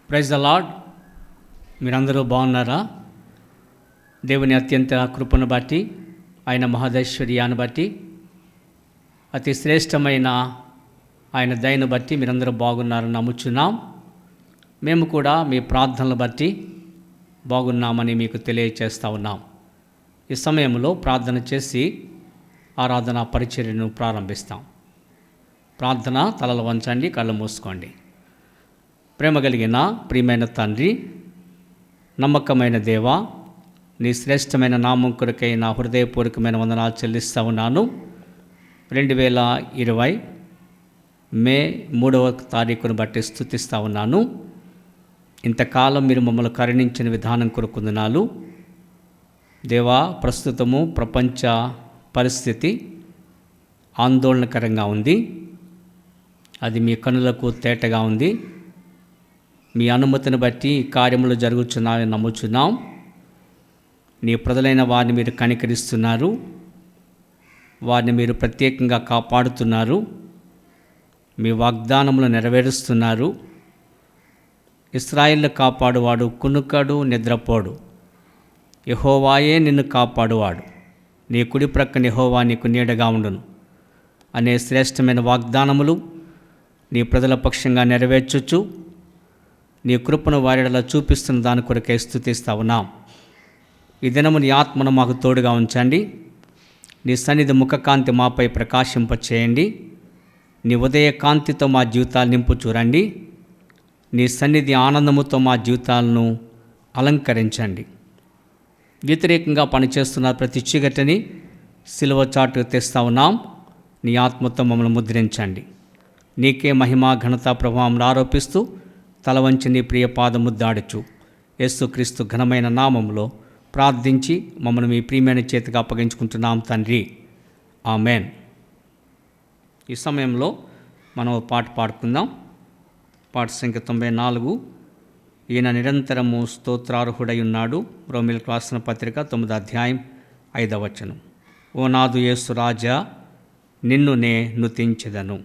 Praise the lord. మీరందరూ బాగున్నారా? దేవుని అత్యంత కృపను బట్టి, ఆయన మహదైశ్వర్యాన్ని బట్టి, అతి శ్రేష్టమైన ఆయన దయను బట్టి మీరందరూ బాగున్నారని నమ్ముచున్నాం. మేము కూడా మీ ప్రార్థనలు బట్టి బాగున్నామని మీకు తెలియచేస్తూ ఉన్నాం. ఈ సమయంలో ప్రార్థన చేసి ఆరాధన పరిచర్యను ప్రారంభిస్తాం. ప్రార్థన, తలలు వంచండి, కళ్ళు మూసుకోండి. ప్రేమ కలిగిన ప్రియమైన తండ్రి, నమ్మకమైన దేవా, నీ శ్రేష్టమైన నామం కొరకై నా హృదయపూర్వకమైన వందనాలు చెల్లిస్తూ ఉన్నాను. 2020 మే 3వ తారీఖును బట్టి స్తుతిస్తూ ఉన్నాను. ఇంతకాలం మీరు మమ్మల్ని కరుణించిన విధానం కొరకు వందనాలు దేవా. ప్రస్తుతము ప్రపంచ పరిస్థితి ఆందోళనకరంగా ఉంది. అది మీ కనులకు తేటగా ఉంది. మీ అనుమతిని బట్టి కార్యములు జరుగుతున్నాయని నమ్ముచున్నాం. నీ ప్రజలైన వారిని మీరు కనికరిస్తున్నారు, వారిని మీరు ప్రత్యేకంగా కాపాడుతున్నారు, మీ వాగ్దానములు నెరవేరుస్తున్నారు. ఇశ్రాయేలును కాపాడువాడు కునుకడు, నిద్రపోడు. యెహోవాయే నిన్ను కాపాడువాడు. నీ కుడి ప్రక్కన యెహోవా నీకు నీడగా ఉండును అనే శ్రేష్టమైన వాగ్దానములు నీ ప్రజల పక్షంగా నెరవేర్చుచు నీ కృపను వారిలా చూపిస్తున్న దాని కొరకే స్తుతిస్తా ఉన్నాం. ఈ దినము నీ ఆత్మను మాకు తోడుగా ఉంచండి. నీ సన్నిధి ముఖకాంతి మాపై ప్రకాశింపచేయండి. నీ ఉదయ కాంతితో మా జీవితాలు నింపు చూడండి. నీ సన్నిధి ఆనందముతో మా జీవితాలను అలంకరించండి. వ్యతిరేకంగా పనిచేస్తున్న ప్రతి చీకటిని సిలువ చాటుకు తెస్తా ఉన్నాం. నీ ఆత్మతో మమ్మల్ని ముద్రించండి. నీకే మహిమ, ఘనత, ప్రభావం ఆరోపిస్తూ తల వంచి నీ ప్రియ పాదముద్దాడుచు యేసుక్రీస్తు ఘనమైన నామంలో ప్రార్థించి మమ్మల్ని మీ ప్రియమైన చేతికి అప్పగించుకుంటున్నాం తండ్రి, ఆమెన్. ఈ సమయంలో మనం పాట పాడుకుందాం. పాట సంఖ్య 94. ఈయన నిరంతరము స్తోత్రార్హుడై ఉన్నాడు. రోమీయులకు రాసిన పత్రిక 9వ అధ్యాయం 5వ వచనం. ఓ నాదు యేసు రాజా, నిన్ను నే నుతించెదను.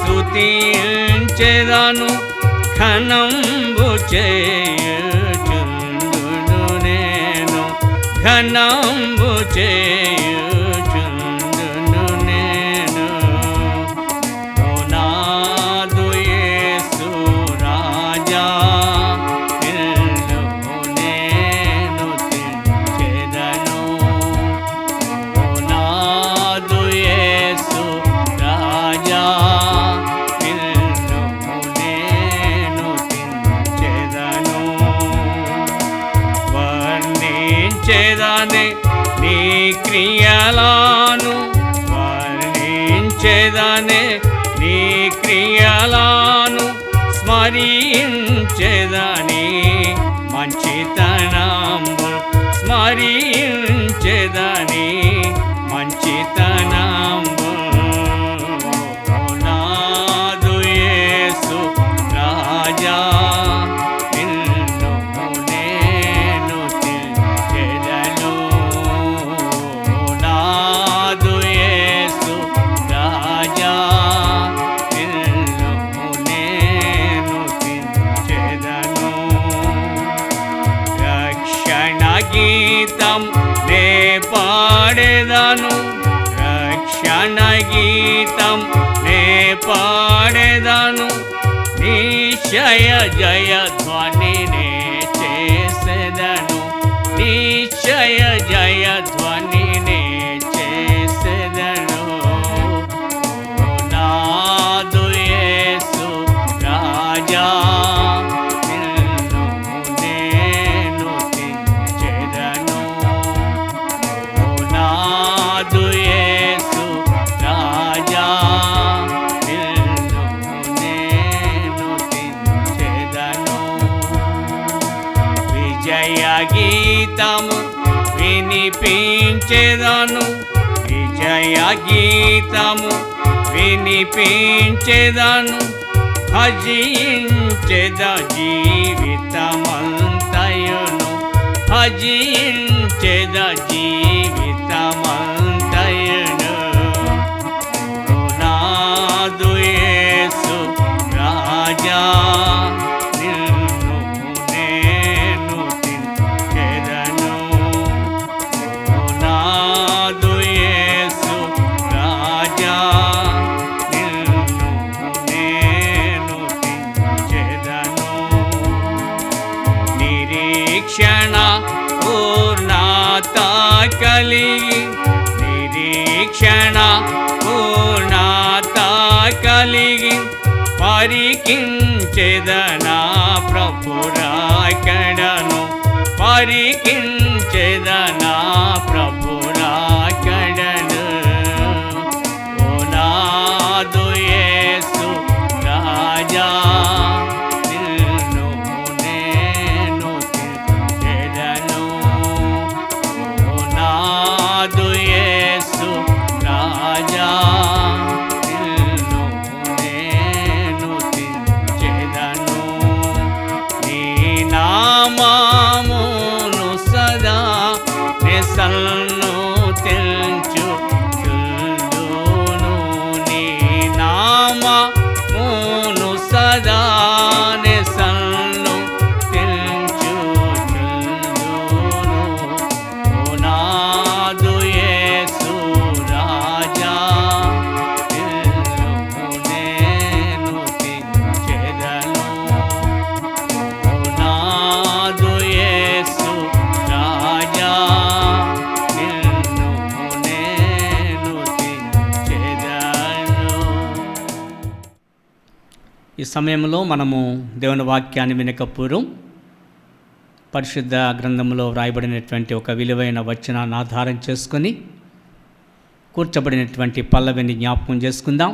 స్తుతించెదను, ఘనంబు చేయుచుందును నేను, ఘనంబు చేయుచుందును నేను. ఓ నాదు యేసు రాజా, నిన్ను నేను స్తుతించెదను. ఓ నాదు యేసు రాజా, వర్ణించెదనే నీ క్రియలను, వర్ణించెదనే నీ క్రియలను, స్మరించెదని మంచితనంబు, స్మరించెదని మంచితనంబు. నాదు యేసు రాజా, నిన్ను నేను స్తుతించెదను. పాడేదను, రక్షణ గీతం నే పాడేదను, నిశ్చయ జయ ధ్వని నే చేసేదను, నిశ్చయ జయ ధ్వని నే చేసేదను. నాదు యేసు రాజా నిన్ను నేను స్తుతించెదను. నాదు యేసు రాజా నిన్ను నేను స్తుతించెదను. విజయ గీతము వినిపించెదను, విజయ గీతము వినిపించెదను, భజించెద జీవితమంతయును, భజించెద జీవితమంతయును. నాదు యేసు రాజా నిన్ను నేను స్తుతించెదను. నాదు యేసు రాజా నిన్ను నేను స్తుతించెదను. నిరీక్షణ పూర్ణత కలిగి, నిరీక్షణ పూర్ణత కలిగి పరికించెదనా ప్రభురాకడను, పరికించెదనా ప్రభురాకడను. ఓ నాదు యేసు రాజా నిన్ను నేను స్తుతించెదను. ఓ నాదు యేసు రాజా నిన్ను నేను స్తుతించెదను. నీ నామమును సదా నిసల్ను తెంచుచుందును, నీ నామమును సదా నిసల్ను తెంచుచుందును. ఓ నాదు యేసు రాజా నిన్ను నేను స్తుతించెదను. ఓ నాదు యేసు రాజా నిన్ను నేను స్తుతించెదను. ఈ సమయంలో మనము దేవుని వాక్యాన్ని వినక పూర్వం పరిశుద్ధ గ్రంథంలో వ్రాయబడినటువంటి ఒక విలువైన వచనాన్ని ఆధారం చేసుకొని కూర్చబడినటువంటి పల్లవిని జ్ఞాపకం చేసుకుందాం.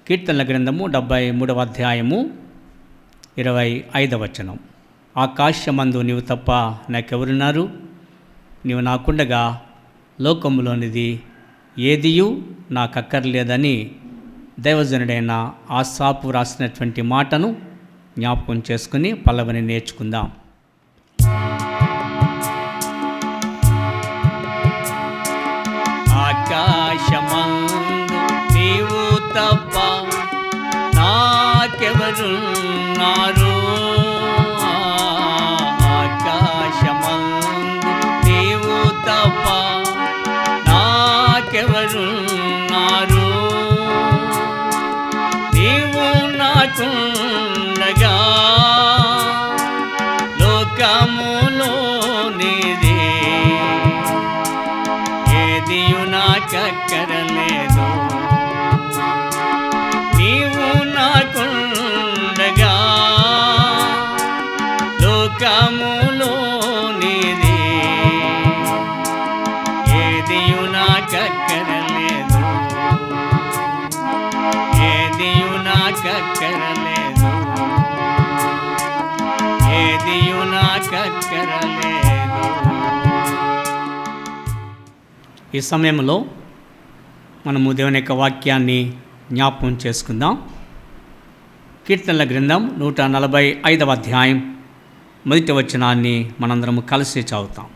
కీర్తనల గ్రంథము 73వ అధ్యాయము 25వ వచనం. ఆకాశమందు నీవు తప్ప నాకెవరున్నారు, నీవు నాకుండగా లోకములోనిది ఏదియు నాకక్కర్లేదని దైవజనుడైన ఆసాపు రాసినటువంటి మాటను జ్ఞాపకం చేసుకుని పల్లవిని నేర్చుకుందాం. ఆకాశమందు నీవు తప్ప నాకెవరున్నారు, ఆకాశమందు నీవు తప్ప నాకెవరున్నారు, నీవు నాకుండగా లోకములోనిది ఏదియు నాకక్కరలేదు, నీవు నాకుండగా లోకములోనిది ఏదియు నాకక్కరలేదు, ఏదియు నాకక్కరలేదు, ఏదియు నాకక్కరలేదు. ఈ సమయంలో మనము దేవుని యొక్క వాక్యాన్ని జ్ఞాపకం చేసుకుందాం. కీర్తనల గ్రంథం 145వ అధ్యాయం మొదటి వచనాన్ని మనందరము కలిసి చదువుతాం.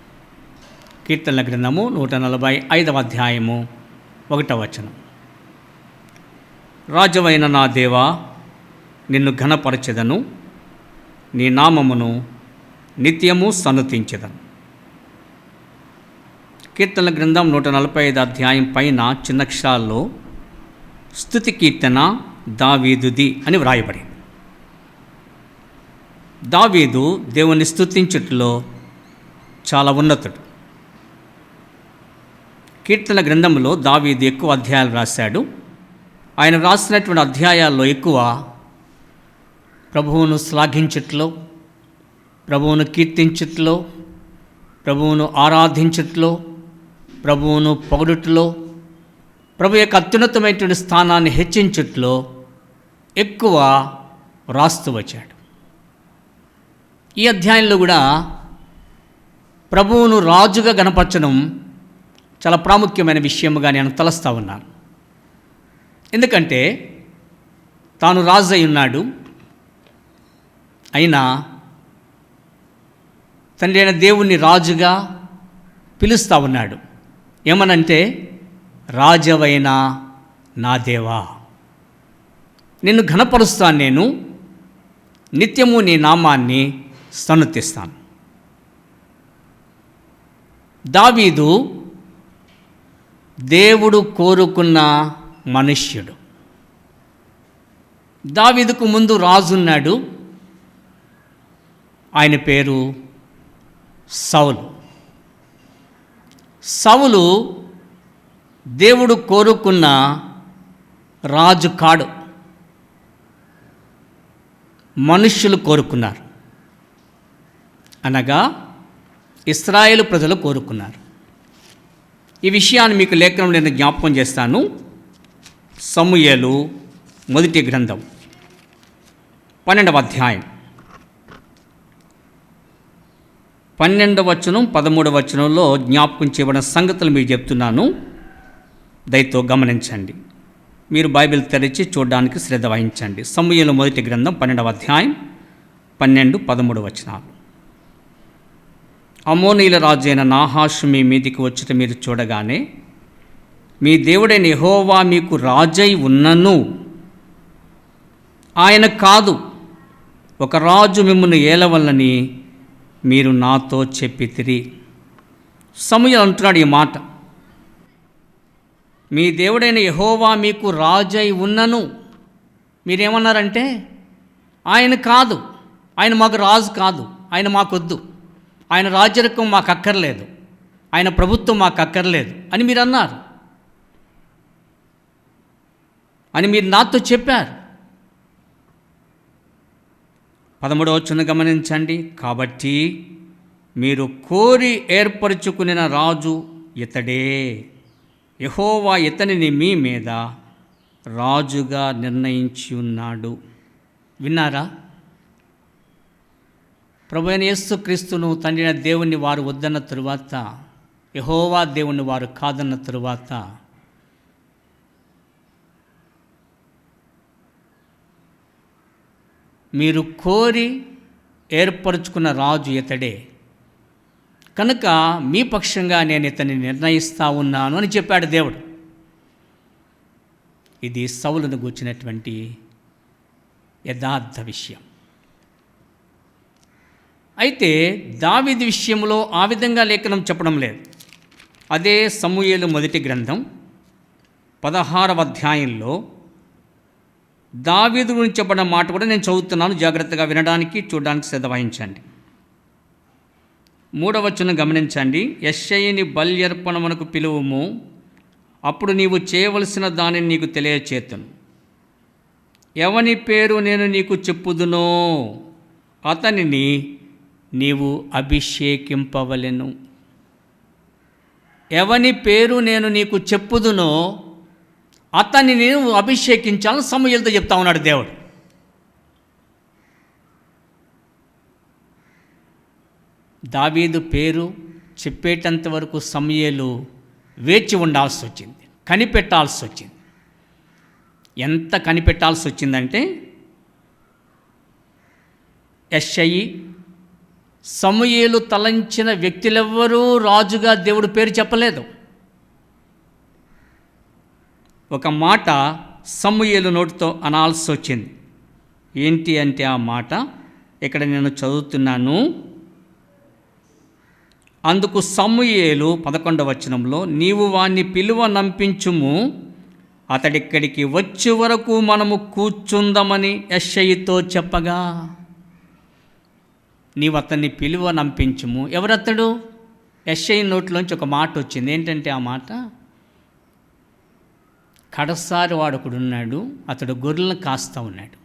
కీర్తనల గ్రంథము 145వ అధ్యాయము 1వ వచనం. రాజువైన నా దేవా, నిన్ను ఘనపరచెదను, నీ నామమును నిత్యము సన్నుతించెదను. కీర్తనల గ్రంథం 145 అధ్యాయం పైన చిన్నక్షరాల్లో స్తుతి కీర్తన దావీదుది అని వ్రాయబడింది. దావీదు దేవుని స్తుతించుటలో చాలా ఉన్నతుడు. కీర్తన గ్రంథంలో దావీదు ఎక్కువ అధ్యాయాలు రాశాడు. ఆయన రాసినటువంటి అధ్యాయాల్లో ఎక్కువ ప్రభువును శ్లాఘించుట్లో, ప్రభువును కీర్తించుట్లో, ప్రభువును ఆరాధించుట్లో, ప్రభువును పొగడుట్లో, ప్రభు యొక్క అత్యున్నతమైనటువంటి స్థానాన్ని హెచ్చించుట్లో ఎక్కువ రాస్తూ వచ్చాడు. ఈ అధ్యాయంలో కూడా ప్రభువును రాజుగా గణపరచడం చాలా ప్రాముఖ్యమైన విషయముగా నేను తలస్తా ఉన్నాను. ఎందుకంటే తాను రాజు అయి ఉన్నాడు. అయినా తండ్రి అయిన దేవుణ్ణి రాజుగా పిలుస్తూ ఉన్నాడు. ఏమనంటే, రాజవైన నా దేవా, నిన్ను ఘనపరుస్తాను, నేను నిత్యము నీ నామాన్ని స్తుతిస్తాను. దావీదు దేవుడు కోరుకున్న మనుష్యుడు. దావీదుకు ముందు రాజున్నాడు. ఆయన పేరు సౌలు. సౌలు దేవుడు కోరుకున్న రాజు కాడు, మనుష్యులు కోరుకున్నారు. అనగా ఇశ్రాయేలు ప్రజలు కోరుకున్నారు. ఈ విషయాన్ని మీకు లేఖనంలో నేను జ్ఞాపకం చేస్తాను. సమూయేలు మొదటి గ్రంథం 12వ అధ్యాయం 12వ వచనం 13వ వచనంలో జ్ఞాపకం చేయబడిన సంగతులు మీకు చెప్తున్నాను. దయతో గమనించండి. మీరు బైబిల్ తెరిచి చూడడానికి శ్రద్ధ వహించండి. సమూయేలు మొదటి గ్రంథం 12వ అధ్యాయం 12, 13 వచనాలు. అమ్మోనీయుల రాజు అయిన నాహాషు మీ మీదికి వచ్చుట మీరు చూడగానే, మీ దేవుడైన యెహోవా మీకు రాజై ఉన్నను, ఆయన కాదు, ఒక రాజు మిమ్మల్ని ఏలవల్లని మీరు నాతో చెప్పితిరి. సమూయేలు అంటున్నాడు ఈ మాట. మీ దేవుడైన యెహోవా మీకు రాజై ఉన్నను. మీరేమన్నారంటే, ఆయన కాదు, ఆయన మాకు రాజు కాదు, ఆయన మాకొద్దు, ఆయన రాజ్యరకం మాకు అక్కర్లేదు, ఆయన ప్రభుత్వం మాకు అక్కర్లేదు అని మీరు అన్నారు, అని మీరు నాతో చెప్పారు. 13వ వచనం గమనించండి. కాబట్టి మీరు కోరి ఏర్పరచుకునిన రాజు ఇతడే, యెహోవా ఇతనిని మీ మీద రాజుగా నిర్ణయించి ఉన్నాడు. విన్నారా? ప్రభు అయిన యేసుక్రీస్తును తండ్రి అయిన దేవుణ్ణి వారు వద్దన్న తరువాత, యెహోవా దేవుణ్ణి వారు కాదన్న తరువాత, మీరు కోరి ఏర్పరచుకున్న రాజు ఇతడే కనుక మీ పక్షంగా నేను ఇతన్ని నిర్ణయిస్తా ఉన్నాను అని చెప్పాడు దేవుడు. ఇది సౌలును గూర్చినటువంటి యథార్థ విషయం. అయితే దావీదు విషయంలో ఆ విధంగా లేఖనం చెప్పడం లేదు. అదే సమూయేలు మొదటి గ్రంథం 16వ అధ్యాయంలో దావీదు గురించి చెప్పిన మాట కూడా నేను చదువుతున్నాను. జాగ్రత్తగా వినడానికి చూడడానికి శ్రద్ధ వహించండి. 3వ వచనం గమనించండి. యెష్షయిని బల్యర్పణమునకు పిలువుము, అప్పుడు నీవు చేయవలసిన దానిని నీకు తెలియచేతును. ఎవని పేరు నేను నీకు చెప్పుదునో అతనిని నీవు అభిషేకింపవలెను. ఎవని పేరు నేను నీకు చెప్పుదునో అతన్ని నేను అభిషేకించాలని సమూయేలుతో చెప్తా ఉన్నాడు దేవుడు. దావీదు పేరు చెప్పేటంత వరకు సమూయేలు వేచి ఉండాల్సి వచ్చింది, కనిపెట్టాల్సి వచ్చింది. ఎంత కనిపెట్టాల్సి వచ్చిందంటే, యెష్షయి, సమూయేలు తలంచిన వ్యక్తులెవ్వరూ రాజుగా దేవుడు పేరు చెప్పలేదు. ఒక మాట సమూయేలు నోటితో అనాల్సి వచ్చింది. ఏంటి అంటే ఆ మాట ఇక్కడ నేను చదువుతున్నాను. అందుకు సమూయేలు 11వ వచనంలో, నీవు వాణ్ణి పిలువ నంపించుము, అతడిక్కడికి వచ్చే వరకు మనము కూర్చుందామని యెషయితో చెప్పగా. నీవు అతన్ని పిలువ నంపించుము. ఎవరతడు? యెషయి నోట్లోంచి ఒక మాట వచ్చింది. ఏంటంటే ఆ మాట, కడసారి వాడొకడున్నాడు, అతడు గొర్రెలను కాస్తూ ఉన్నాడు.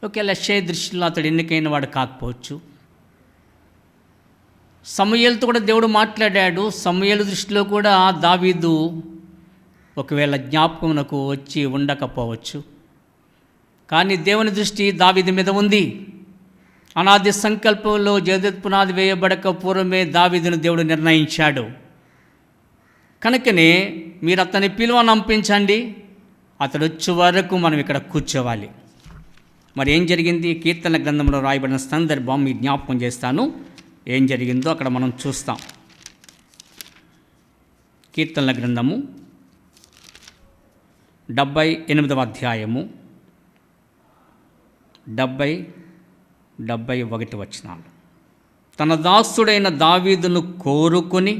ఒకవేళ యెషయి దృష్టిలో అతడు ఎన్నికైన వాడు కాకపోవచ్చు. సమూయేలుతో కూడా దేవుడు మాట్లాడాడు. సమూయేలు దృష్టిలో కూడా దావీదు ఒకవేళ జ్ఞాపకమునకు వచ్చి ఉండకపోవచ్చు. కానీ దేవుని దృష్టి దావీదు మీద ఉంది. అనాది సంకల్పంలో జగత్ పునాది వేయబడక పూర్వమే దావీదును దేవుడు నిర్ణయించాడు. కనుకనే మీరు అతన్ని పిలువ నంపించండి, అతడు వచ్చే వరకు మనం ఇక్కడ కూర్చోవాలి. మరి ఏం జరిగింది? కీర్తన గ్రంథంలో రాయబడిన సందర్భం మీ జ్ఞాపకం చేస్తాను. ఏం జరిగిందో అక్కడ మనం చూస్తాం. కీర్తనల గ్రంథము 78వ అధ్యాయము 71 వచనాలు. తన దాసుడైన దావీదును కోరుకొని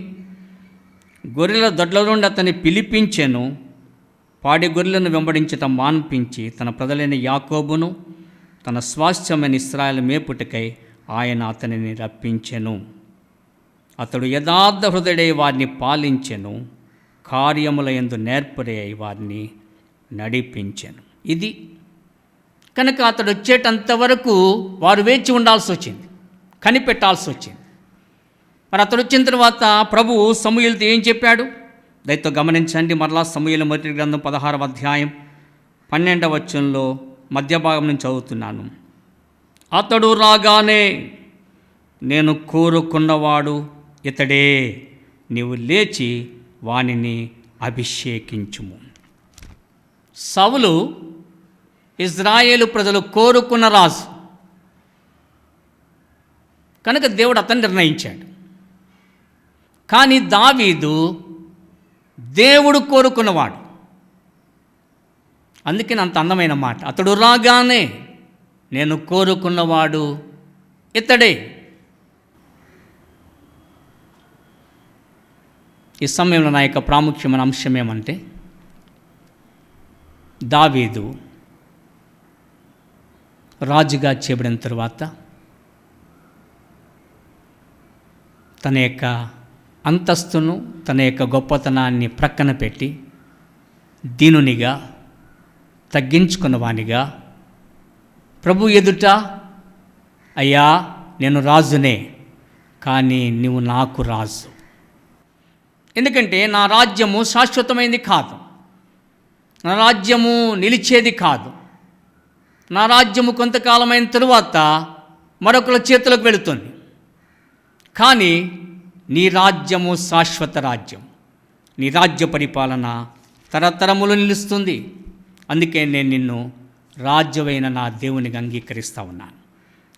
గొర్రెల దొడ్ల నుండి అతన్ని పిలిపించెను. పాడి గొర్రెలను వెంబడించటం మాన్పించి తన ప్రజలైన యాకోబును తన స్వాస్థ్యమైన ఇశ్రాయేలు మేపుటకై ఆయన అతనిని రప్పించెను. అతడు యథార్థ హృదయుడై వారిని పాలించెను, కార్యముల యందు నేర్పరి అయి వారిని నడిపించెను. ఇది కనుక అతడు వచ్చేటంతవరకు వారు వేచి ఉండాల్సి వచ్చింది, కనిపెట్టాల్సి వచ్చింది. మరి అతడు వచ్చిన తర్వాత ప్రభువు సమూయేలుతో ఏం చెప్పాడు? దయతో గమనించండి. మరలా సమూయేలు మొదటి గ్రంథం 16వ అధ్యాయం 12వ వచనంలో మధ్య భాగం నుంచి చదువుతున్నాను. అతడు రాగానే, నేను కోరుకున్నవాడు ఇతడే, నీవు లేచి వానిని అభిషేకించుము. సౌలు ఇజ్రాయేలు ప్రజలు కోరుకున్న రాజు కనుక దేవుడు అతన్ని నిర్ణయించాడు. కానీ దావీదు దేవుడు కోరుకున్నవాడు. అందుకని అంత అందమైన మాట, అతడు రాగానే నేను కోరుకున్నవాడు ఇతడే. ఈ సమయంలో నా యొక్క ప్రాముఖ్యమైన అంశం ఏమంటే, దావీదు రాజుగా చేయబడిన తరువాత తన యొక్క అంతస్తును, తన యొక్క గొప్పతనాన్ని ప్రక్కన పెట్టి దీనునిగా, తగ్గించుకున్నవానిగా ప్రభు ఎదుట, అయ్యా నేను రాజునే, కానీ నువ్వు నాకు రాజు. ఎందుకంటే నా రాజ్యము శాశ్వతమైనది కాదు, నా రాజ్యము నిలిచేది కాదు. నా రాజ్యము కొంతకాలమైన తరువాత మరొకల చేతులకు వెళుతుంది. కానీ నీ రాజ్యము శాశ్వత రాజ్యం, నీ రాజ్య పరిపాలన తరతరములు నిలుస్తుంది. అందుకే నేను నిన్ను రాజ్యమైన నా దేవునికి అంగీకరిస్తూ ఉన్నాను.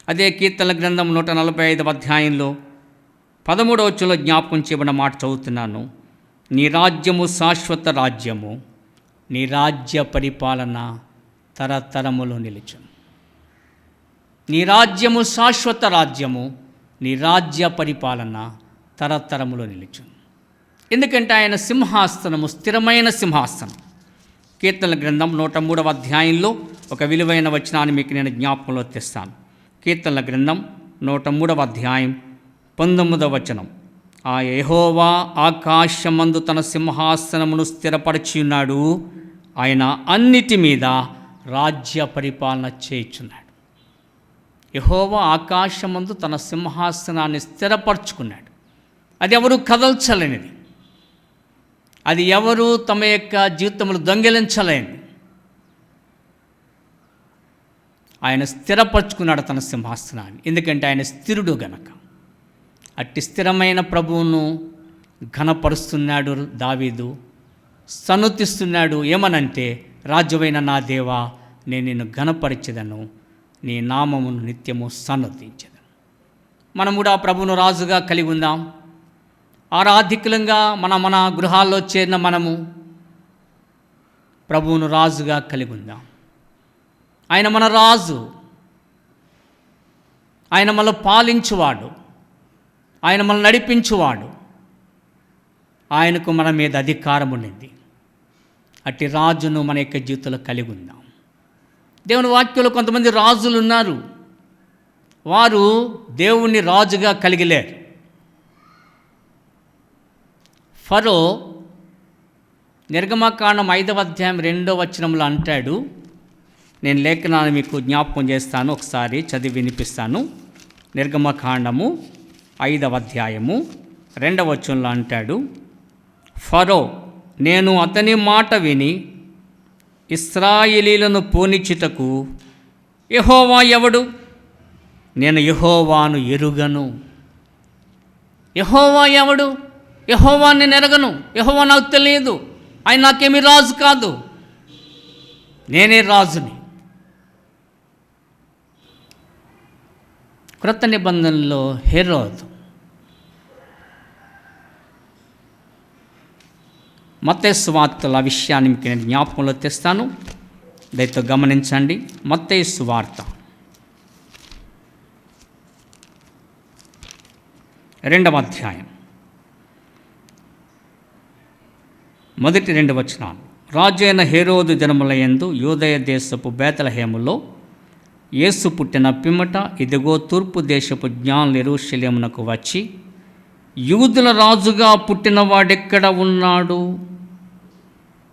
అదే కీర్తనల గ్రంథం 145వ అధ్యాయంలో 13వ వచనంలో జ్ఞాపకం చేయబడిన మాట చదువుతున్నాను. నీ రాజ్యము శాశ్వత రాజ్యము, నీ రాజ్య పరిపాలన తరతరములు నిలుచును. నీ రాజ్యము శాశ్వత రాజ్యము, నీ రాజ్య పరిపాలన తరతరములు నిలుచును. ఎందుకంటే ఆయన సింహాసనము స్థిరమైన సింహాసనం. కీర్తనల గ్రంథం 103వ అధ్యాయంలో ఒక విలువైన వచనాన్ని మీకు నేను జ్ఞాపకంలో తెస్తాను. కీర్తనల గ్రంథం 103వ అధ్యాయం 19వ వచనం. ఆ యెహోవా ఆకాశమందు తన సింహాసనమును స్థిరపరచి ఉన్నాడు, ఆయన అన్నిటి మీద రాజ్య పరిపాలన చేయుచున్నాడు. యెహోవా ఆకాశమందు తన సింహాసనాన్ని స్థిరపరచుకున్నాడు. అది ఎవరు కదల్చలేనిది, అది ఎవరు తమ యొక్క జీవితములు దొంగిలించలేని. ఆయన స్థిరపరచుకున్నాడు తన సింహాసనాన్ని, ఎందుకంటే ఆయన స్థిరుడు గనక. అట్టి స్థిరమైన ప్రభువును ఘనపరుస్తున్నాడు దావీదు, సన్నుతిస్తున్నాడు. ఏమనంటే, రాజువైన నా దేవా, నేను నిన్ను ఘనపరిచెదను, నీ నామమును నిత్యము సన్నుతించెదను. మనం కూడా ప్రభువును రాజుగా కలిగి ఉందాం. ఆరాధికులంగా మన గృహాల్లో చేరిన మనము ప్రభువును రాజుగా కలిగి ఉందాం. ఆయన మన రాజు, ఆయన మనల్ని పాలించువాడు, ఆయన మనల్ని నడిపించువాడు. ఆయనకు మన మీద అధికారం ఉండింది. అట్టి రాజును మన యొక్క జీవితంలో కలిగి ఉందాం. దేవుని వాక్యంలో కొంతమంది రాజులు ఉన్నారు. వారు దేవుణ్ణి రాజుగా కలిగిలేరు. ఫరో నిర్గమకాండం 5వ అధ్యాయం 2వ వచనంలో అంటాడు. నేను లేఖనాన్ని మీకు జ్ఞాపకం చేస్తాను, ఒకసారి చదివి వినిపిస్తాను. నిర్గమకాండము 5వ అధ్యాయము 2వ వచనంలో అంటాడు, ఫరో నేను అతని మాట విని ఇశ్రాయేలీలను పోనిచ్చుటకు యెహోవా ఎవడు? నేను యెహోవాను ఎరుగను. యెహోవా ఎవడు? యెహోవాని నేను ఎరగను. యెహోవా నాకు తెలియదు. ఆయన నాకేమీ రాజు కాదు, నేనే రాజుని. క్రొత్త నిబంధనలో హెరోదు మత్తయి సువార్తల విషయాన్ని మీకు నేను జ్ఞాపకంలో తెస్తాను, దయతో గమనించండి. మత్తయి సువార్త 2వ అధ్యాయం మొదటి 2 వచనాలు. రాజు అయిన హెరోదు దినములయందు యూదయ దేశపు బేతలహేములో యేసు పుట్టిన పిమ్మట ఇదిగో తూర్పు దేశపు జ్ఞానులు యెరూషలేమునకు వచ్చి, యూదుల రాజుగా పుట్టినవాడెక్కడ ఉన్నాడు?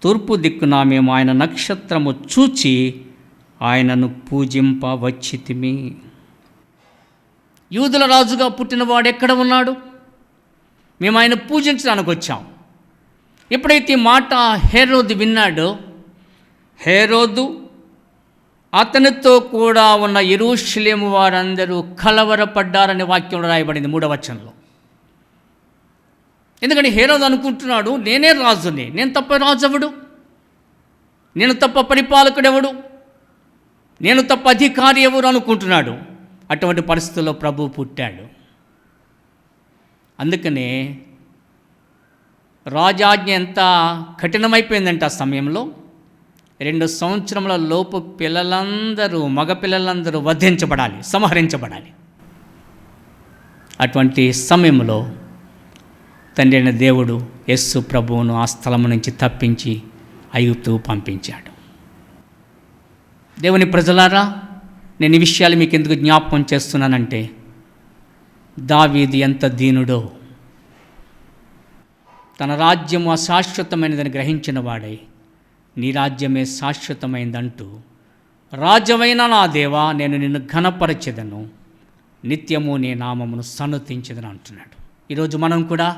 తూర్పు దిక్కున మేము ఆయన నక్షత్రము చూచి ఆయనను పూజింప వచ్చితిమి. యూదుల రాజుగా పుట్టినవాడు ఎక్కడ ఉన్నాడు? మేము ఆయన పూజించడానికి వచ్చాం. ఎప్పుడైతే ఈ మాట హెరోదు విన్నాడో, హెరోదు అతనితో కూడా ఉన్న యెరూషలేము వారందరూ కలవరపడ్డారనే వాక్యం రాయబడింది 3వ వచనంలో. ఎందుకంటే హెరోదు అనుకుంటున్నాడు, నేనే రాజుని, నేను తప్ప రాజు ఎవడు? నేను తప్ప పరిపాలకుడు ఎవడు? నేను తప్ప అధికారి ఎవరు అనుకుంటున్నాడు. అటువంటి పరిస్థితుల్లో ప్రభువు పుట్టాడు. అందుకనే రాజాజ్ఞ ఎంత కఠినమైపోయిందంటే ఆ సమయంలో 2 సంవత్సరముల లోపు పిల్లలందరూ, మగపిల్లలందరూ వధించబడాలి, సంహరించబడాలి. అటువంటి సమయంలో తండ్రి అయిన దేవుడు యేసు ప్రభువును ఆ స్థలం నుంచి తప్పించి ఐగుప్తుకు పంపించాడు. దేవుని ప్రజలారా, నేను ఈ విషయాలు మీకు ఎందుకు జ్ఞాపకం చేస్తున్నానంటే, దావీదు ఎంత దీనుడో, తన రాజ్యము అశాశ్వతమైనదని గ్రహించిన వాడై నీ రాజ్యమే శాశ్వతమైందంటూ, రాజ్యమైన నా దేవా నేను నిన్ను ఘనపరచెదను, నిత్యము నీ నామమును సన్నతించెదను అంటున్నాడు. ఈరోజు మనం కూడా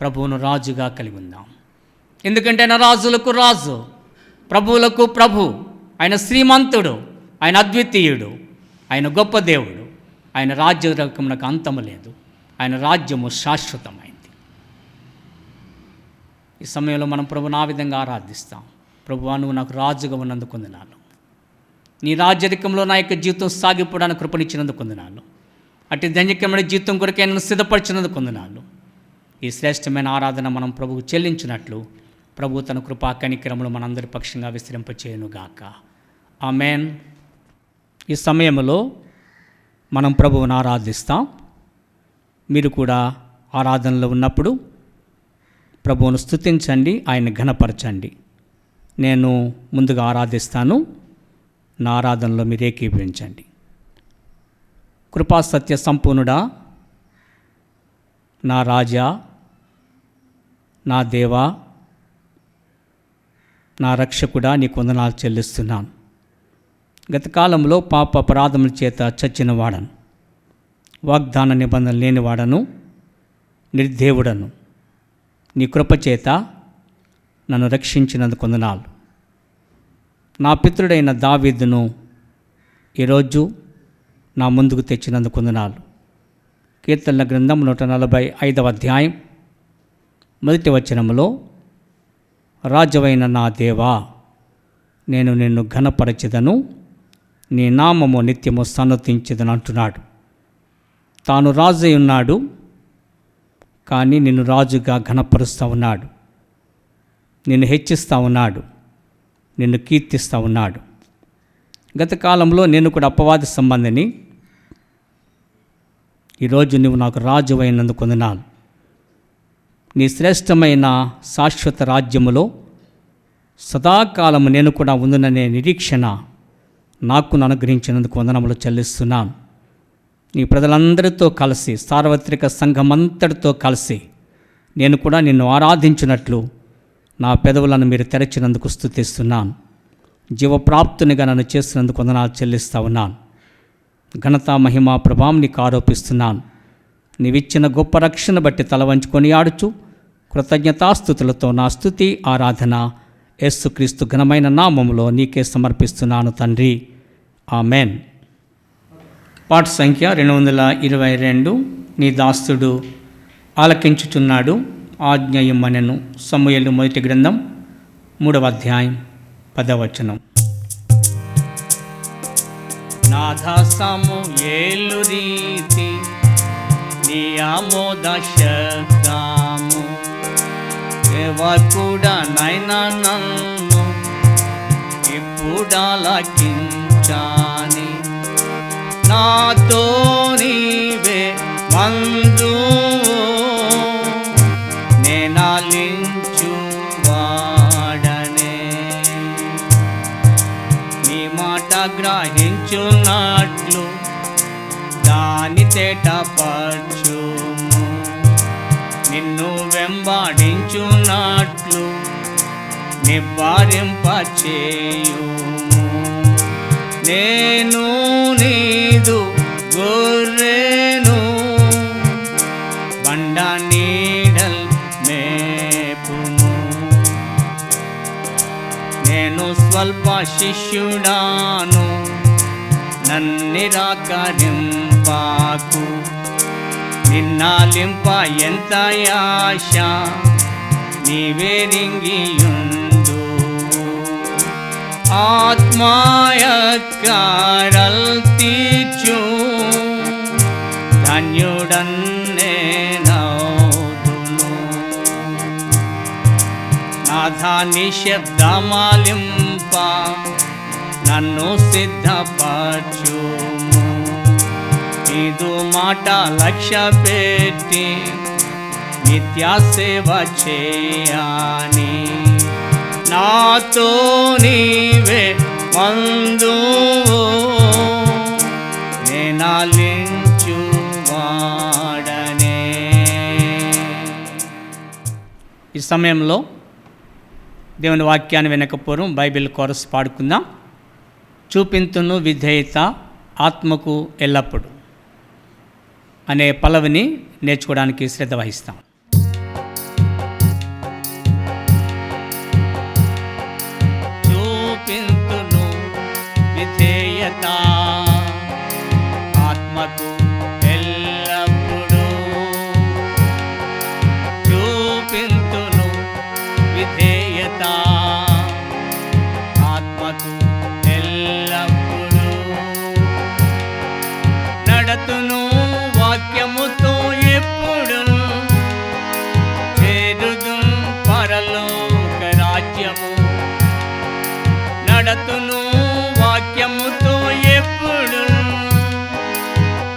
ప్రభువును రాజుగా కలిగి ఉందాం. ఎందుకంటే ఆయన రాజులకు రాజు, ప్రభువులకు ప్రభు. ఆయన శ్రీమంతుడు, ఆయన అద్వితీయుడు, ఆయన గొప్ప దేవుడు. ఆయన రాజ్యమునకు అంతము లేదు. ఆయన రాజ్యము శాశ్వతమైంది. ఈ సమయంలో మనం ప్రభువును ఆ విధంగా ఆరాధిస్తాం. ప్రభువా, నువ్వు నాకు రాజుగా ఉన్నందుకు వందనాలు. నీ రాజ్యరికంలో నా యొక్క జీవితం సాగిపోవడానికి కృపణించినందుకు వందనాలు. అట్టి ధన్యకరమైన జీవితం కొరకే నన్ను సిద్ధపరిచినందుకు వందనాలు. ఈ శ్రేష్టమైన ఆరాధన మనం ప్రభువు చెల్లించినట్లు ప్రభు తన కృపా కనికరములు మనందరి పక్షంగా విస్తరింపచేయునుగాక. ఆమేన్. ఈ సమయంలో మనం ప్రభువును ఆరాధిస్తాం. మీరు కూడా ఆరాధనలో ఉన్నప్పుడు ప్రభువును స్తుతించండి, ఆయన ఘనపరచండి. నేను ముందుగా ఆరాధిస్తాను, నా ఆరాధనలో మీరు ఏకీభవించండి. కృపా సత్య సంపూర్ణుడా, నా రాజా, నా దేవా, నా రక్షకుడా, నీకు వందనాలు చెల్లిస్తున్నాను. గత కాలంలో పాప అపరాధముల చేత చచ్చిన వాడను, వాగ్దాన నిబంధన లేనివాడను, నిర్దేవుడను. నీ కృపచేత నన్ను రక్షించినందుకు వందనాలు. నా పితృడైన దావీదును ఈరోజు నా ముందుకు తెచ్చినందుకు వందనాలు. కీర్తనల గ్రంథం 145వ అధ్యాయం 1వ వచనములో, రాజవైన నా దేవా నేను నిన్ను ఘనపరచెదను, నీ నామము నిత్యము సన్నతించెదను అంటున్నాడు. తాను రాజై ఉన్నాడు, కానీ నిన్ను రాజుగా ఘనపరుస్తూ ఉన్నాడు, నిన్ను హెచ్చిస్తూ ఉన్నాడు, నిన్ను కీర్తిస్తూ ఉన్నాడు. గత కాలంలో నేను కూడా అపవాది సంబంధిని, ఈరోజు నువ్వు నాకు రాజు అయినందుకు వందనాలు. నీ శ్రేష్టమైన శాశ్వత రాజ్యములో సదాకాలము నేను కూడా ఉందననే నిరీక్షణ నాకు అనుగ్రహించినందుకు వందనములు చెల్లిస్తున్నాను. నీ ప్రజలందరితో కలిసి, సార్వత్రిక సంఘమంతటితో కలిసి నేను కూడా నిన్ను ఆరాధించినట్లు నా పెదవులను మీరు తెరచినందుకు స్తుతిస్తున్నాను. జీవప్రాప్తునిగా నన్ను చేసినందుకు వందనాలు చెల్లిస్తా ఉన్నాను. ఘనత, మహిమ, ప్రభావం నీకు ఆరోపిస్తున్నాను. నీవిచ్చిన గొప్ప రక్షణ బట్టి తల వంచుకొని ఆడుచు కృతజ్ఞతాస్థుతులతో నా స్తుతి, ఆరాధన యేసుక్రీస్తు ఘనమైన నామములో నీకే సమర్పిస్తున్నాను తండ్రి. ఆమెన్. పాట సంఖ్య 222. నీ దాస్తుడు ఆలకించుచున్నాడు, ఆజ్ఞ ఇమ్మనెను. సమూయేలు మొదటి గ్రంథం 3వ అధ్యాయం 10వ వచనం. నాథ సమూయేలు రీతి నీ ఆమోద శబ్దము సేవకుడా నైనా నన్ను ఇప్పుడాలకించాని. నాతో నీవే మందు నేనాలించు వాడనే. నీ మాట గ్రహించున్నట్లు దాని తేట పరచుము. నిన్ను వెంబడించున్నట్లు నివారింపచేయుము. నేను నీదు గొర్రెను బండ నీడల్ మేపుము. నేను స్వల్ప శిష్యుడాను, నన్నిరాకరింపాకు. నిన్నాలింప ఎంత ఆశ, నీవే రింగియుండు. ఆత్మాయకారల్ తీర్చు ధన్యుడన్నే నౌదును. నాథా నిశ్శబ్దమాలింప నన్ను సిద్ధపరచుము. నీదు మాట లక్ష్య పెట్టి నిత్య సేవ చేయని. నాతో నీవే మందు నేనాలించు వాడనే. ఈ సమయంలో దేవుని వాక్యాన్ని వినకపోవడం బైబిల్ కోరస్ పాడుకుందాం. చూపింతును విధేయత ఆత్మకు ఎల్లప్పుడు అనే పల్లవిని నేర్చుకోవడానికి శ్రద్ధ వహిస్తాం. చూపింతును విధేయత ఆత్మకు ఎల్లప్పుడు. చూపింతును విధేయత ఆత్మకు ఎల్లప్పుడు. నడతును వాక్యముతో ఎప్పుడు చేరుదు పరలోక రాజ్యము. నడతును వాక్యముతో ఎప్పుడు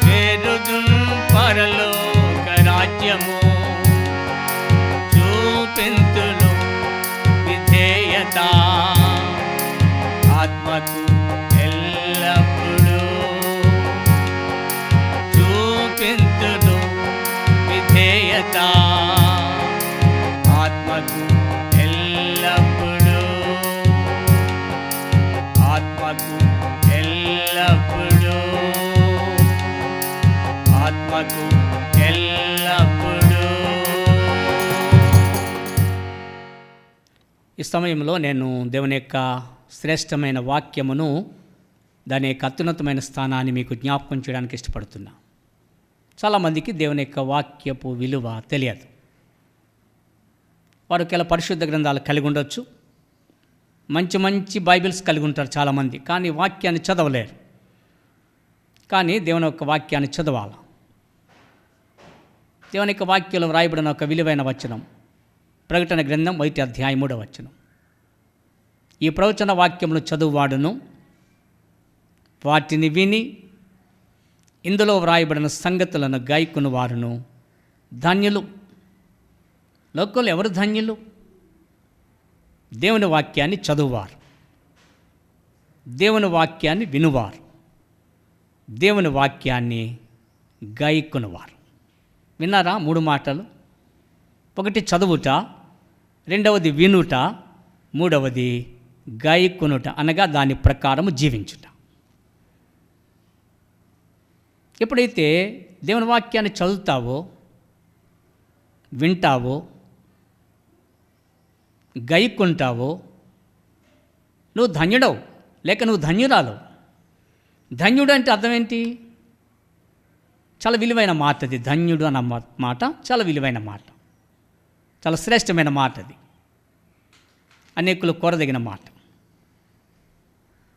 చేరుదు పరలోక రాజ్యము. చూపింతును విధేయత ఆత్మకు ఎల్లప్పుడు. చూపింతును విధేయత ఆత్మకు ఎల్లప్పుడు. ఆత్మకు ఎల్లప్పుడు. ఆత్మకు ఎల్లప్పుడు. ఈ సమయంలో నేను దేవుని యొక్క శ్రేష్టమైన వాక్యమును, దాని యొక్క అత్యున్నతమైన స్థానాన్ని మీకు జ్ఞాపకం చేయడానికి ఇష్టపడుతున్నా. చాలామందికి దేవుని యొక్క వాక్యపు విలువ తెలియదు. వారు కేవలం పరిశుద్ధ గ్రంథాలు కలిగి ఉండొచ్చు, మంచి మంచి బైబిల్స్ కలిగి ఉంటారు చాలామంది, కానీ వాక్యాన్ని చదవలేరు. కానీ దేవుని యొక్క వాక్యాన్ని చదవాలి. దేవుని యొక్క వాక్యంలో వ్రాయబడిన ఒక విలువైన వచనం ప్రకటన గ్రంథం 1వ అధ్యాయం 3వ వచనం. ఈ ప్రవచన వాక్యమును చదువువాడును వాటిని విని ఇందులో వ్రాయబడిన సంగతులను గాయకుని వారును ధన్యులు. లోకంలో ఎవరు ధన్యులు? దేవుని వాక్యాన్ని చదువువారు, దేవుని వాక్యాన్ని వినువారు, దేవుని వాక్యాన్ని గాయకునివారు. విన్నారా? 3 మాటలు. ఒకటి చదువుట, రెండవది వినుట, మూడవది గాయకునుట, అనగా దాని ప్రకారము జీవించుట. ఎప్పుడైతే దేవుని వాక్యాన్ని చదువుతావో, వింటావో, గాయకుంటావో నువ్వు ధన్యుడవు, లేక నువ్వు ధన్యురాలు. ధన్యుడు అంటే అర్థం ఏంటి? చాలా విలువైన మాట అది. ధన్యుడు అన్న మాట చాలా విలువైన మాట, చాలా శ్రేష్టమైన మాట. అది అనేకులు కోరదగిన మాట.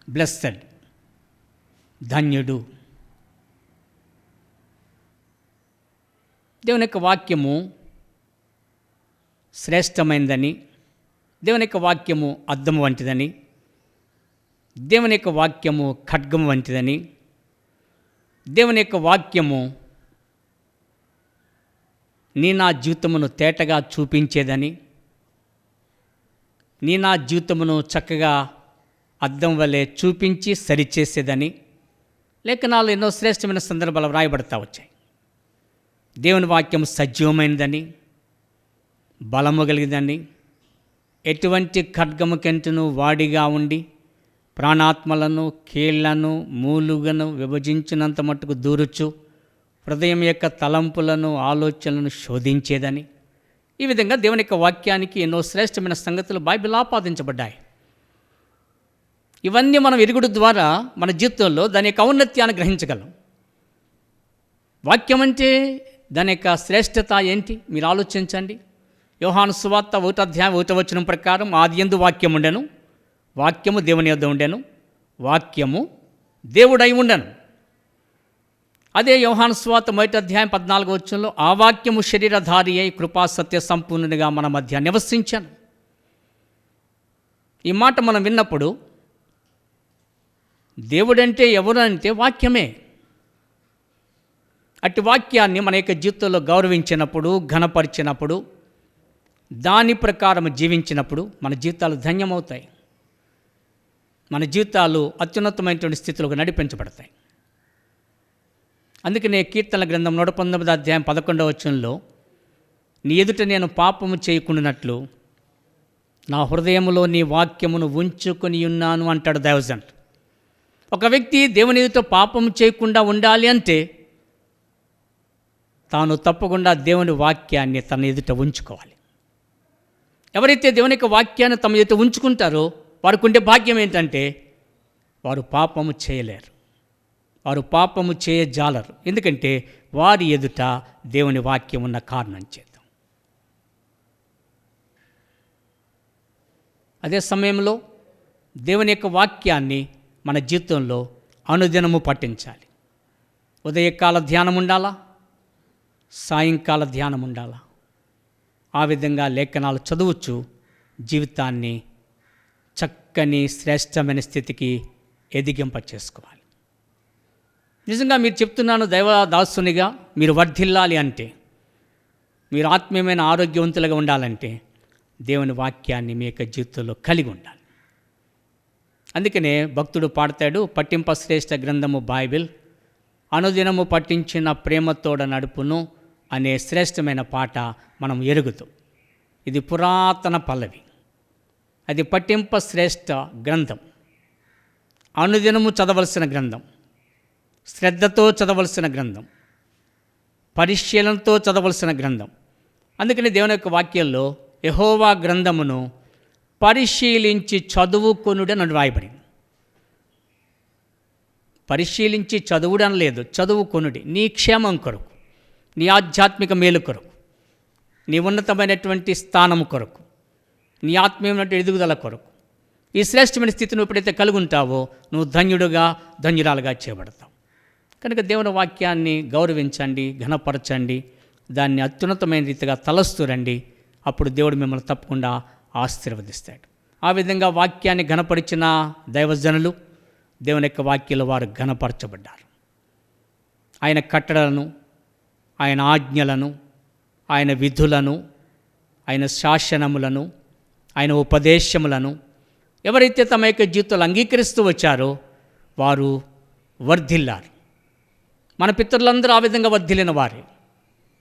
బ్లెస్సెడ్, ధన్యుడు. దేవుని యొక్క వాక్యము శ్రేష్టమైనదని, దేవుని యొక్క వాక్యము అద్దము వంటిదని, దేవుని యొక్క వాక్యము ఖడ్గము వంటిదని, దేవుని యొక్క వాక్యము నా జీవితమును తేటగా చూపించేదని, నా జీవితమును చక్కగా అద్దం వలె చూపించి సరిచేసేదని లేఖనాలు ఎన్నో శ్రేష్టమైన సందర్భాలు వ్రాయబడతా వచ్చాయి. దేవుని వాక్యం సజీవమైనదని, బలము కలిగిందని, ఎటువంటి ఖడ్గము కంటెను వాడిగా ఉండి ప్రాణాత్మలను, కీళ్లను, మూలుగను విభజించినంత మట్టుకు దూరుచు హృదయం యొక్క తలంపులను, ఆలోచనలను శోధించేదని. ఈ విధంగా దేవుని యొక్క వాక్యానికి ఎన్నో శ్రేష్టమైన సంగతులు బైబిల్ ఆపాదించబడ్డాయి. ఇవన్నీ మనం ఎరుగుడు ద్వారా మన జీవితంలో దాని యొక్క ఔన్నత్యాన్ని గ్రహించగలం. వాక్యం అంటే దాని యొక్క శ్రేష్టత ఏంటి మీరు ఆలోచించండి. యోహాను సువార్త 1:1 ప్రకారం ఆదియందు వాక్యం ఉండెను, వాక్యము దేవుని యొద్ద ఉండెను, వాక్యము దేవుడై ఉండెను. అదే యోహాను సువార్త 1:14 ఆ వాక్యము శరీరధారి అయి కృపా సత్య సంపూర్ణునిగా మన మధ్య నివసించాను. ఈ మాట మనం విన్నప్పుడు దేవుడంటే ఎవరు అంటే వాక్యమే. అట్టి వాక్యాన్ని మన యొక్క జీవితంలో గౌరవించినప్పుడు, ఘనపరిచినప్పుడు, దాని ప్రకారం జీవించినప్పుడు మన జీవితాలు ధన్యమవుతాయి. మన జీవితాలు అత్యున్నతమైనటువంటి స్థితిలోకి నడిపించబడతాయి. అందుకనే కీర్తనల గ్రంథం 119:11 నీ ఎదుట నేను పాపము చేయకుండానట్లు నా హృదయములో నీ వాక్యమును ఉంచుకొని ఉన్నాను అంటాడు దైవజనుడు. ఒక వ్యక్తి దేవుని ఎదుట పాపము చేయకుండా ఉండాలి అంటే తాను తప్పకుండా దేవుని వాక్యాన్ని తన ఎదుట ఉంచుకోవాలి. ఎవరైతే దేవుని యొక్క వాక్యాన్ని తమ ఎదుట ఉంచుకుంటారో వారికి ఉండే భాగ్యం ఏంటంటే వారు పాపము చేయలేరు, వారు పాపము చేయజాలరు. ఎందుకంటే వారి ఎదుట దేవుని వాక్యం ఉన్న కారణం చేత. అదే సమయంలో దేవుని యొక్క వాక్యాన్ని మన జీవితంలో అనుదినము పఠించాలి. ఉదయకాల ధ్యానం ఉండాలా, సాయంకాల ధ్యానం ఉండాలా. ఆ విధంగా లేఖనాలు చదువుచు జీవితాన్ని చక్కని శ్రేష్టమైన స్థితికి ఎదిగింప చేసుకోవాలి. నిజంగా మీరు చెప్తున్నాను, దైవదాసునిగా మీరు వర్ధిల్లాలి అంటే, మీరు ఆత్మీయమైన ఆరోగ్యవంతులుగా ఉండాలంటే దేవుని వాక్యాన్ని మీ యొక్క జీవితంలో కలిగి ఉండాలి. అందుకనే భక్తుడు పాడతాడు, పట్టింప శ్రేష్ఠ గ్రంథము బైబిల్ అనుదినము పట్టించిన ప్రేమతోడ నడుపును అనే శ్రేష్టమైన పాట మనం ఎరుగుతాం. ఇది పురాతన పల్లవి. అది పట్టింప శ్రేష్ఠ గ్రంథం, అనుదినము చదవలసిన గ్రంథం, శ్రద్ధతో చదవలసిన గ్రంథం, పరిశీలనతో చదవలసిన గ్రంథం. అందుకని దేవుని యొక్క వాక్యంలో యెహోవా గ్రంథమును పరిశీలించి చదువుకొనుడని రాయబడింది. పరిశీలించి చదువుడని లేదు, చదువుకొనుడి. నీ క్షేమం కొరకు, నీ ఆధ్యాత్మిక మేలు కొరకు, నీ ఉన్నతమైనటువంటి స్థానం కొరకు, నీ ఆత్మీయమైన ఎదుగుదల కొరకు, ఈ శ్రేష్టమైన స్థితిని నువ్వు ఎప్పుడైతే కలిగి ఉంటావో నువ్వు ధన్యుడుగా, ధన్యురాలుగా చేయబడతావు. కనుక దేవుని వాక్యాన్ని గౌరవించండి, ఘనపరచండి, దాన్ని అత్యున్నతమైన రీతిగా తలస్తూ రండి. అప్పుడు దేవుడు మిమ్మల్ని తప్పకుండా ఆశీర్వదిస్తాడు. ఆ విధంగా వాక్యాన్ని ఘనపరిచిన దైవజనులు దేవుని యొక్క వాక్యంలో వారు ఘనపరచబడ్డారు. ఆయన కట్టడలను, ఆయన ఆజ్ఞలను, ఆయన విధులను, ఆయన శాసనములను, ఆయన ఉపదేశములను ఎవరైతే తమ యొక్క జీవితంలో అంగీకరిస్తూ వచ్చారో వారు వర్ధిల్లారు. మన పితరులందరూ ఆ విధంగా వర్ధిల్లిన వారే.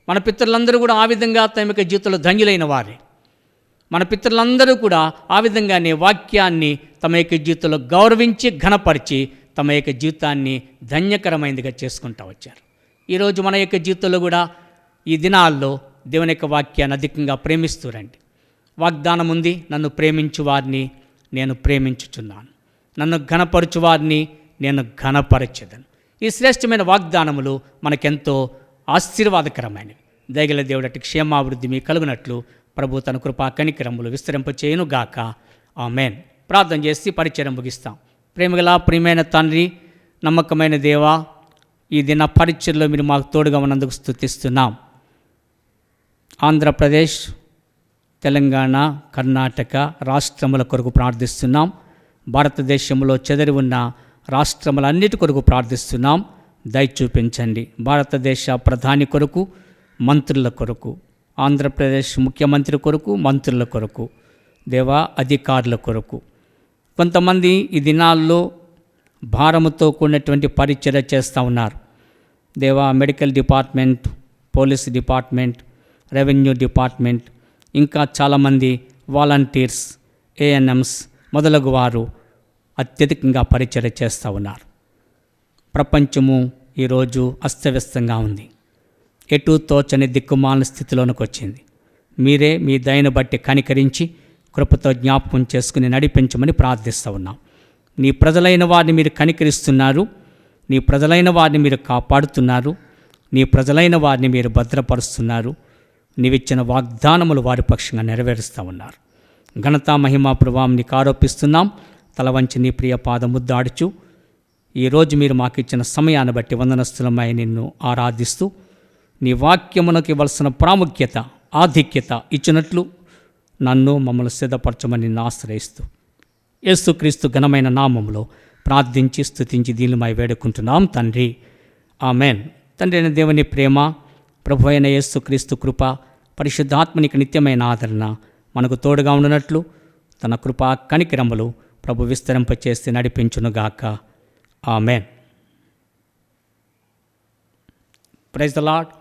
మన పితరులందరూ కూడా ఆ విధంగా తమ యొక్క జీవితంలో ధన్యులైన వారే. మన పితరులందరూ కూడా ఆ విధంగానే వాక్యాన్ని తమ యొక్క జీవితంలో గౌరవించి ఘనపరిచి తమ యొక్క జీవితాన్ని ధన్యకరమైనదిగా చేసుకుంటూ వచ్చారు. ఈరోజు మన యొక్క జీవితంలో కూడా ఈ దినాల్లో దేవుని యొక్క వాక్యాన్ని అధికంగా ప్రేమిస్తూ రండి. వాగ్దానం ఉంది, నన్ను ప్రేమించు వారిని నేను ప్రేమించుచున్నాను, నన్ను ఘనపరచు వారిని నేను ఘనపరచెదను. ఈ శ్రేష్టమైన వాగ్దానములు మనకెంతో ఆశీర్వాదకరమైనవి. దయగల దేవుడటి క్షేమాభివృద్ధి మీ కలుగునట్లు ప్రభు తన కృపా కనికరములు విస్తరింపచేయును గాక. ఆమేన్. ప్రార్థన చేసి పరిచయం ముగిస్తాం. ప్రేమగల ప్రియమైన తండ్రి, నమ్మకమైన దేవా, ఈ దిన పరిచయలో మీరు మాకు తోడుగా ఉన్నందుకు స్తుతిస్తున్నాం. ఆంధ్రప్రదేశ్, తెలంగాణ, కర్ణాటక రాష్ట్రముల కొరకు ప్రార్థిస్తున్నాం. భారతదేశంలో చెదరి ఉన్న రాష్ట్రములన్నిటి కొరకు ప్రార్థిస్తున్నాం. దయ చూపించండి. భారతదేశ ప్రధాని కొరకు, మంత్రుల కొరకు, ఆంధ్రప్రదేశ్ ముఖ్యమంత్రి కొరకు, మంత్రుల కొరకు, దేవా అధికారుల కొరకు, కొంతమంది ఈ దినాల్లో భారముతో కూడినటువంటి పరిచర్య చేస్తూ ఉన్నారు. దేవా medical department, police department, revenue department, ఇంకా చాలామంది వాలంటీర్స్, ఏఎన్ఎంస్ మొదలగు వారు అత్యధికంగా పరిచర్య చేస్తూ ఉన్నారు. ప్రపంచము ఈరోజు అస్తవ్యస్తంగా ఉంది. ఎటు తోచని దిక్కుమాలిన స్థితిలోనికి వచ్చింది. మీరే మీ దయను బట్టి కనికరించి కృపతో జ్ఞాపకం చేసుకుని నడిపించమని ప్రార్థిస్తూ ఉన్నాం. నీ ప్రజలైన వారిని మీరు కనికరిస్తున్నారు, నీ ప్రజలైన వారిని మీరు కాపాడుతున్నారు, నీ ప్రజలైన వారిని మీరు భద్రపరుస్తున్నారు. నీవిచ్చిన వాగ్దానములు వారి పక్షంగా నెరవేరుస్తూ ఉన్నారు. ఘనత మహిమ ప్రభావం నీకు ఆరోపిస్తున్నాం. తల వంచి నీ ప్రియ పాదముద్దాడుచు ఈరోజు మీరు మాకు ఇచ్చిన సమయాన్ని బట్టి వందనస్తులమై నిన్ను ఆరాధిస్తూ నీ వాక్యమునకు ఇవ్వాల్సిన ప్రాముఖ్యత, ఆధిక్యత ఇచ్చినట్లు నన్ను మమ్మల్ని సిద్ధపరచమని నిన్ను ఆశ్రయిస్తూ యేసుక్రీస్తు ఘనమైన నామములో ప్రార్థించి స్తుతించి దీనిమై వేడుకుంటున్నాం తండ్రి. ఆమెన్. తండ్రి అయిన దేవుని ప్రేమ, ప్రభు అయిన యేసుక్రీస్తు కృప, పరిశుద్ధాత్మనికి నిత్యమైన ఆదరణ మనకు తోడుగా ఉండినట్లు తన కృపా కనికరములు ప్రభు విస్తరింపచేసి నడిపించునుగాక. ఆమెన్. Praise the lord.